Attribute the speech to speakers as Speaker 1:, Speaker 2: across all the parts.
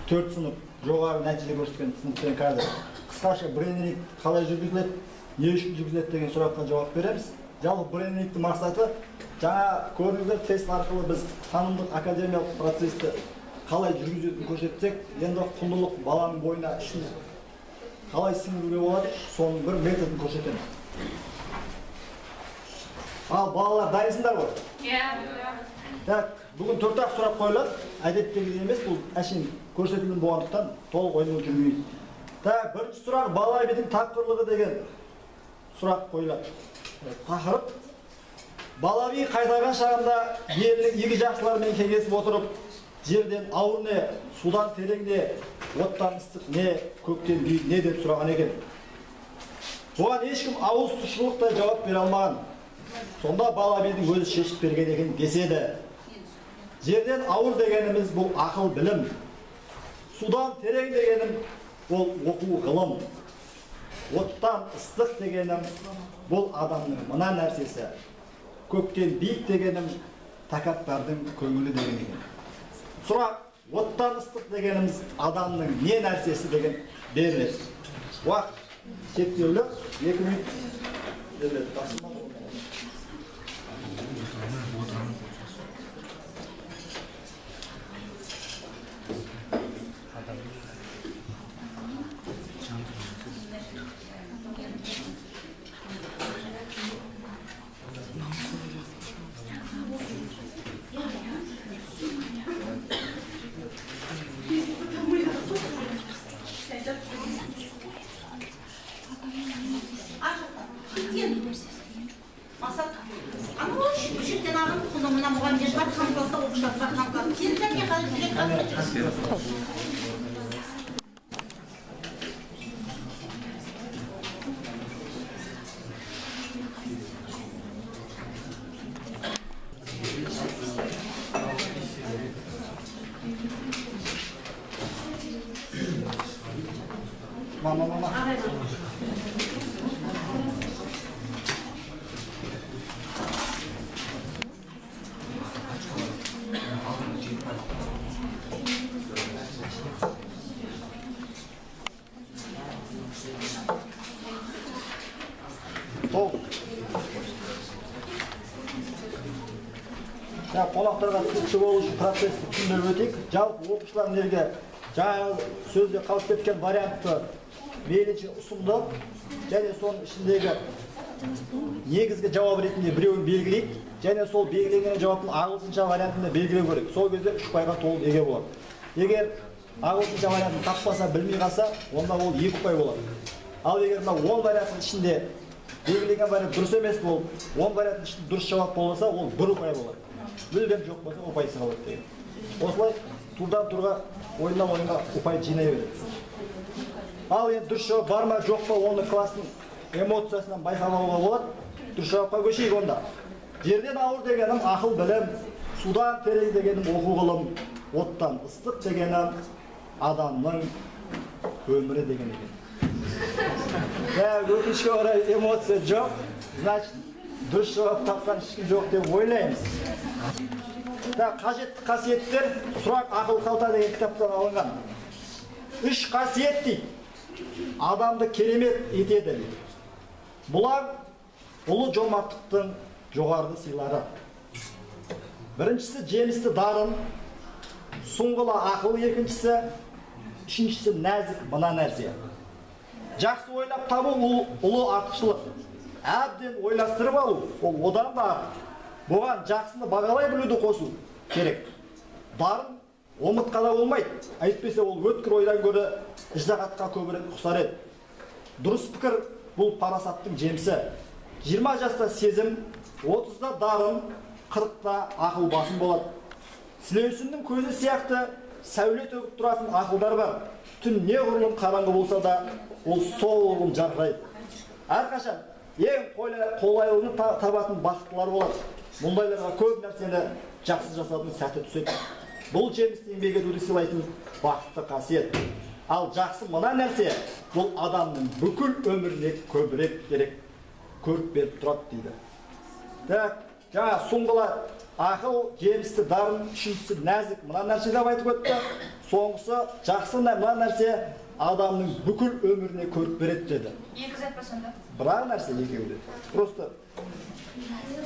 Speaker 1: 4 sınıf жоғары нәтиже көрсеткен сыныптан қазір қысқаша брейн-ринг қалай жүргізіледі, не үшін жүргізіледі деген сұраққа жауап береміз. Жалпы брейн-рингтің мақсаты жаңа көрдіңіздер, тест арқылы біз танымдық академиялық процесті қалай жүргізетінін көрсетсек, енді құндылық баланың бойына үшін қалай сіңіруге болады, соның бір методын көрсетеміз. Ал балалар дайынсыңдар ғой? Иә. Бүгін 4-ақ сұрақ қойылады. Әдеттегідей емес, бұл әшейін көрсетілген болғандықтан толық ойнау жүрмейді. Бірінші сұрақ бала бетін тапқырлығы деген сұрақ қойылады. Тақырып: бала би қайтарған шағында елінің игі жақсыларымен кеңесіп отырып, жерден ауыр не, судан терең не, оттан ыстық не, көктен биік не деп сұраған екен. Бұған ешкім ауыз тұшылықтай жауап бере алмаған. Сонда бала бидің өзі шешіп берген екен деседі. Жерден ауыр дегеніміз бұл ақыл білім. Судан терең дегенім бұл оқу ғылым. Оттан ыстық дегенім бұл адамның мына нәрсесі. Көктен биік дегенім тәкаппардың көңілі деген екен. Сұрақ: оттан ыстық дегеніміз адамның не нәрсесі деген беріледі. Уақыт шектеулі, 2 минут беріледі. Қонақтарға түсінікті болу үшін процесті түсіндіріп өтейік. Жалпы оқушылар нерге жаңа сөзде қалып кеткен вариантты мейлінше ұсынды, және соның ішіндегі негізгі жауап ретінде біреуін белгілейді, және сол белгіленген жауаптың ағылшынша вариантында белгілеу керек. Сол кезде 3 ұпайға толық еге болады. Егер ағылшынша вариантын таппаса, білмей қалса, онда ол 2 ұпай болады. Ал егер 10 варианттың ішінде белгіленген вариант дұрыс емес болып, 10 варианттың ішінде дұрыс жауап болса, ол 1 ұпай болады. Мүлдем жоқ болса, ұпайсыз қалады деген. Осылай турдан турға, ойыннан ойынға ұпай жинай береді. Ал енді дұрыс жауап бар ма, жоқ па, оны класстың эмоциясынан байқап алуға болады. Дұрыс жауапқа көшейік онда. Жерден ауыр дегенім ақыл білім, судан терең дегенім оқу ғылым, оттан ыстық дегенім адамның өмірі деген екен. Өкінішке орай эмоция жоқ, значит, дұрыс жауап тапқан ешкім жоқ деп ойлаймыз. Қажетті қасиеттер сұрақ ақыл қалта деген кітаптан алынған. 3 қасиет дейді, адамды керемет етеді. Бұлар ұлы жомарттықтың жоғарғы сыйлары. Біріншісі жемісті дарын, сұңғыла ақыл, үшіншісі нәзік мына нәрсе. Жақсы ойлап табу ұлы артықшылық. Әбден ойластырып алу, ол одан да артық. Бұған жақсыны бағалай білуді қосу керек. Дарын омытқада болмайды. Әйтпесе ол өткір ойдан гөрі ыждағатқа көбірек ұқсар еді. Дұрыс пікір бұл парасаттың жемісі. 20 жаста сезім, 30-да дарын, 40-та ақыл басым болады. Сілеусіннің көзі сияқты сәуле төгіп тұратын ақылдар бар. Түн не ғұрлым қараңғы болса да, ол солғын жарқырайды. Әрқашан ең қолайлыны табатын бақыттылар болады. Мұндайларға көп нәрсені жақсы жасадың сәті түседі. Бұл жемісті еңбек етуді сыйлайтын бақытты қасиет. Ал жақсы мына нәрсе, бұл адамның бүкіл өміріне көбірек керек көріп беріп тұрады дейді. Жаңа сұңғыла ақыл, жемісті дарын, үшіншісі нәзік мына нәрсе деп айтып өтті. Соңғысы жақсында мына нәрсе адамның бүкіл өміріне көріп береді деді.
Speaker 2: Екі зат па сонда?
Speaker 1: Бірақ нәрсе екеуі де. Просто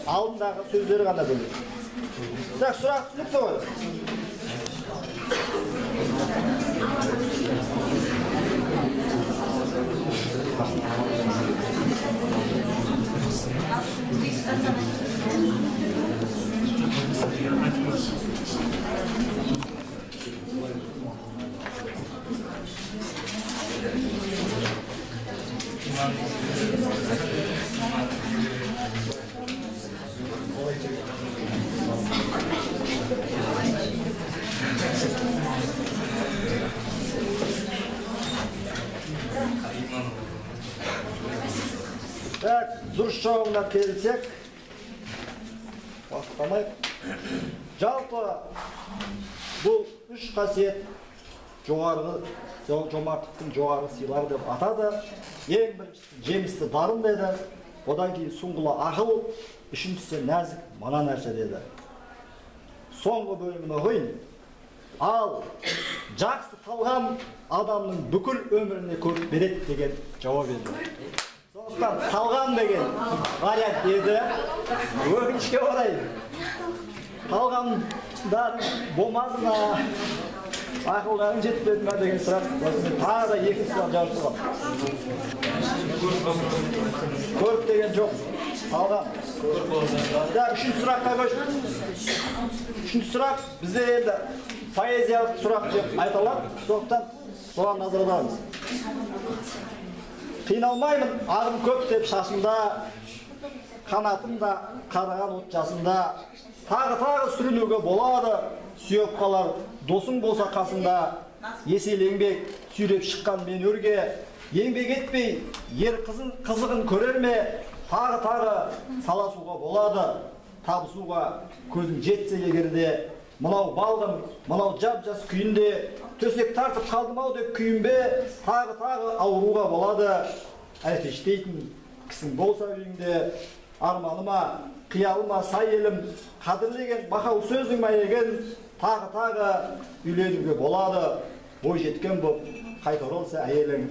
Speaker 1: алдындағы сөздері ғана бөлек. Так, сұрақ түсінікті ғой. Так, дұрыс жауабына келсек, уақыттамайық. Жалпы бұл үш қасиет жомарттықтың жоғарғы сыйлары деп атады. Ең біріншісі жемісті дарын деді, одан кейін сұңғыла ақыл, үшіншісі нәзік мана нәрсе деді. Соңғы бөлімін оқиын. Ал жақсы талғам адамның бүкіл өміріне көріп береді деген жауап еді. Сондықтан талғам деген вариант еді. Өкінішке орай талғамдар болмады ма, ақылдарың жетпеді ме деген сұрақ. Тағы да екінші сұрақ жауап тұрған. Көріп деген жоқ. Талғам. Үшінші сұраққа көшіп. Үшінші сұрақ бізде енді поэзиялық сұрақ деп айтылады. Сондықтан соған назар аударамыз. Қиналмаймын, ағым көп деп шашымда, қанатымда қараған от жасында, тағы сүрінуге болады, сүйеп қалар досың болса қасында, есел еңбек сүйреп шыққан мен өрге, еңбек етпей ер қызығын көрер ме, тағы саласуға болады, табысуға көзің жетсе егерде, мынау балғын, мынау жап-жас күйінде, төсек тартып қалдым-ау деп күйінбе, тағы ауруға болады. Әлпештейтін кісің болса үйіңде, арманыма, қиялыма сай елім, қадірлеген мақал сөзің мәйеген, тағы үйленуге болады. Бой жеткен боп, қайта оралса әйелің,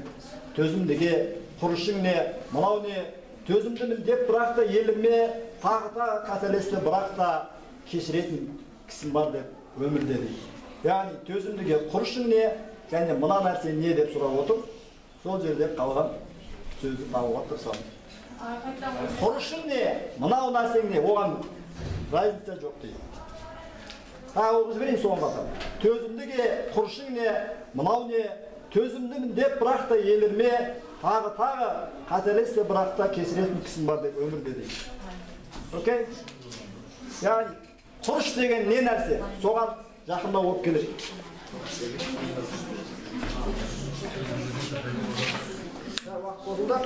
Speaker 1: төзімдіге құрышың не, мынау не, төзімдімін деп бірақта еліме, тағы қателесті бірақта кешіретін кісім бар деп өмірде дейді. Яғни төзімдіге құрышың не, және мына нәрсе не деп сұрап отыр. Сол жерде қалған сөзді табуға тырысамыз. Құрышың не, мынау нәрсең не, оған разница жоқ дейді. Тағы оқыз берейін соңғы қатар. Төзімдіге құрышың не, мынау не, төзімдімін деп бірақта елірме, тағы қателесті бірақта кешіретін кісім бар деп өмірде дейді. Окей? Яғни құрыш деген не нәрсе? Соған жақында болып келеді. Уақыт болуда.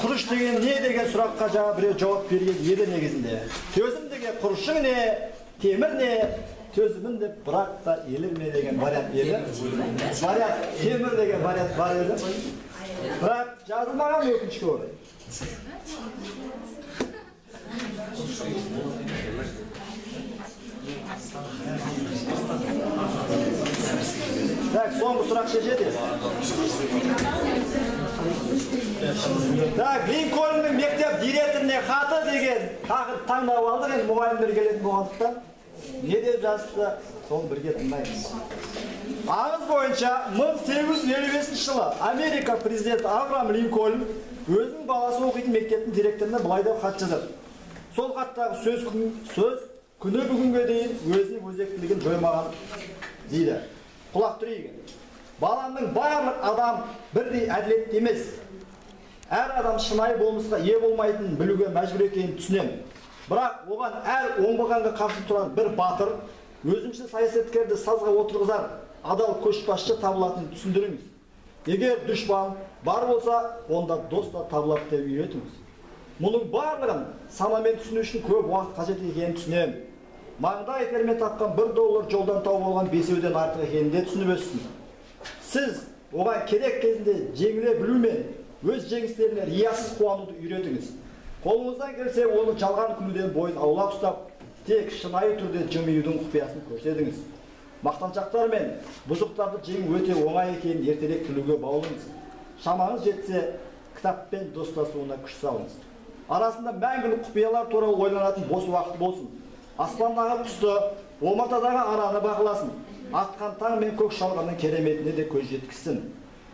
Speaker 1: Құрыш деген не деген сұраққа жаңа біреу жауап берген еді негізінде. Төзім деген құрышың не, темір не, төзімін деп бірақ та елір ме деген вариант еді. Вариант, темір деген вариант бар еді. Бірақ жазылмаған өкінішке орай. Так, соңғы сұрақ шешеді. Так, Линкольнның мектеп директоріне хаты деген тақырып таңдап алдық. Енді мұғалімдер келетін болғандықтан не деп жазыпты, соны бірге тыңдаймыз. Аңыз бойынша 1855 жылы Америка президенті Авраам Линкольн өзінің баласы оқитын мектептің директорына былай деп хат жазады. Сол хаттағы сөз күні бүгінге дейін өзінің өзектілігін жоймаған дейді. Құлақ түрейік. Баламның барлық адам бірдей әділетті емес. Әр адам шынайы болмысқа ие болмайтынын білуге мәжбүр екенін түсінемін. Бірақ оған әр оңбағанға қарсы тұрған бір батыр, өзімшіл саясаткерді сазға отырғызар адал көшбасшы табылатынын түсіндіріңіз. Егер дұшпан бар болса, онда дос та табылады деп үйретіңіз. Мұның барлығын санамен түсіну үшін көп уақыт қажет екенін түсінемін. Маңдай термен тапқан $1 жолдан тауып алған бесеуден артық екенін де түсініп өссін. Сіз оған керек кезінде жеңіле білумен өз жеңістеріне риясыз қуануды үйретіңіз. Қолыңыздан келсе, оны жалған күлуден бойын аулақ ұстап, тек шынайы түрде жымиюдың құпиясын көрсетіңіз. Мақтаншақтар мен бұзықтарды жеңу өте оңай екенін ертерек білуге баулыңыз. Шамаңыз жетсе, кітаппен достасуына күш салыңыз. Арасында мәңгілік құпиялар туралы ойланатын бос уақыт болсын. Аспандағы құсты, омартадағы араны бақыласын. Атқан таң мен көк шалғанның кереметіне де көз жеткізсін.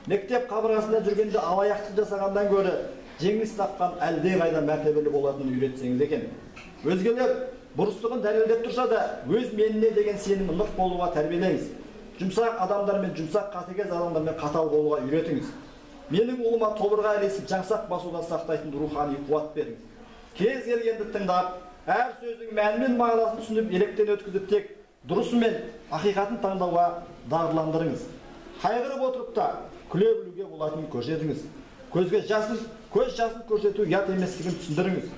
Speaker 1: Мектеп қабырғасында жүргенде алаяқтық жасағандан гөрі жеңіс тапқан әлде қайда мәртебелі болатынын үйретсеңіз екен. Өзгелер бұрыстығын дәлелдеп тұрса да, өз меніне деген сенімі нық болуға тәрбиелеңіз. Жұмсақ адамдармен жұмсақ, қатыгез адамдармен қатал болуға үйретіңіз. Менің ұлыма тобырға ілесіп жаңсақ басудан сақтайтын рухани қуат беріңіз. Кез келгенді тыңдап, әр сөздің мәні мен мағынасын түсініп, електен өткізіп, тек дұрысы мен ақиқатын таңдауға дағдыландырыңыз. Қайғырып отырып та күле білуге болатынын көрсетіңіз. Көз жасын көрсету ұят еместігін түсіндіріңіз.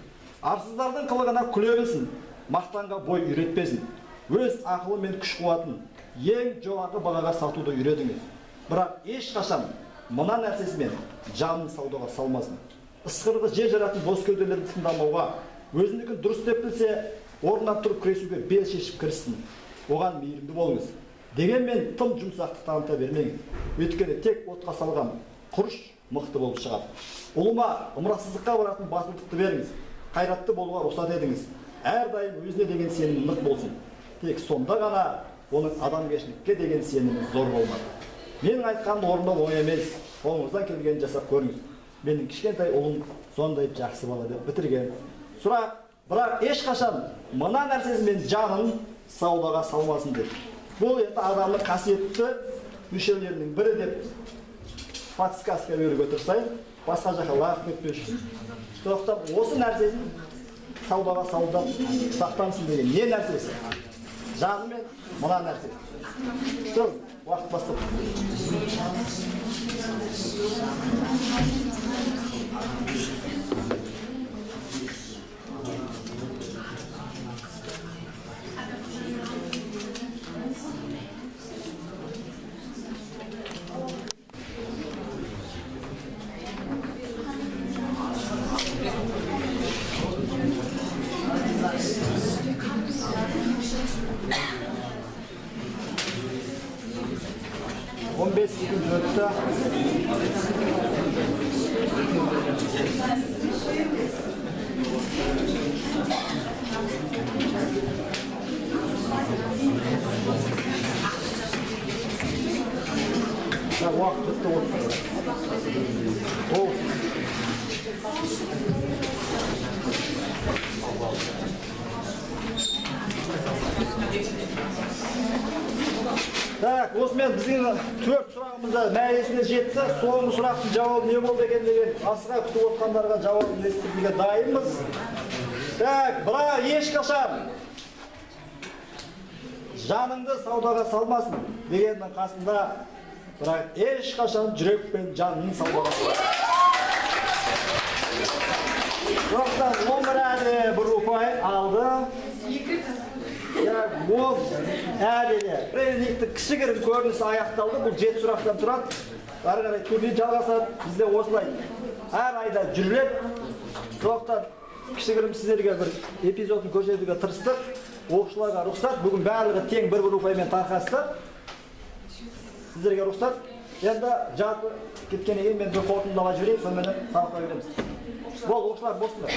Speaker 1: Арсыздардың қылығына күле білсін, мақтанға бой үйретпесін. Өз ақылы мен күш қуатын ең жоғарғы бағаға сатуды үйретіңіз. Бірақ ешқашан мына нәрсесімен жанын саудаға салмасын. Ысқырығы жер жаратын бос кеуделерді тыңдамауға, өзіндікін дұрыс деп білсе, орнынан тұрып күресуге бел шешіп кіріссін. Оған мейірімді болыңыз. Дегенмен тым жұмсақты таныта бермеңіз. Өйткені тек отқа салған құрыш мықты болып шығады. Ұлыма ымырасыздыққа баратын батылдықты беріңіз. Қайратты болуға рұқсат етіңіз. Әрдайым өзіне деген сенімі нық болсын. Тек сонда ғана оның адамгершілікке деген сенімі зор болмақ. Менің айтқанымды орындау оңай емес. Қолыңыздан келгенін жасап көріңіз. Менің кішкентай ұлым сондай жақсы бала деп бітірген. Сұрақ, бірақ ешқашан мына нәрсесімен жанын саудаға салмасын деп. Бұл енді адамның қасиетті мүшелерінің бірі деп подсказка беруге тырысайын, басқа жаққа лағып кетпес үшін. Сондықтан осы нәрсесін саудаға салудан сақтансын деген не нәрсесі? Жаны мен мына нәрсесі. Тұр, уақыт бастап. Так, осымен біздің 4 сұрағымызда мәйесіне жетті. Соңғы сұрақтың жауабы не болды екен деген асыға күтіп отқандарға жауабын естуге дайынбыз. Так, бірақ ешқашан жаныңды саудаға салмасын дегеннің қасында, бірақ ешқашан жүрек пен жанның саудаға салмасын. Жоқтан 1 ұпай алды. Ол әдене. Тренингтің кішігірім көрінісі аяқталды. Бұл 7 сұрақтан тұрады. Ары қарай турнир жалғасады. Бізде осылай әр айда жүріледі. Жоқтан кішігірім сіздерге бір эпизодын көрсетуге тырыстық. Оқушыларға рұқсат. Бүгін барлығы тең 1 ұпаймен тарқасты. Сіздерге рұқсат. Енді жалпы кеткеннен кейін мен бір қорытындылап жіберейін, сонымен сабаққа береміз. Бол, оқушылар босыңдар.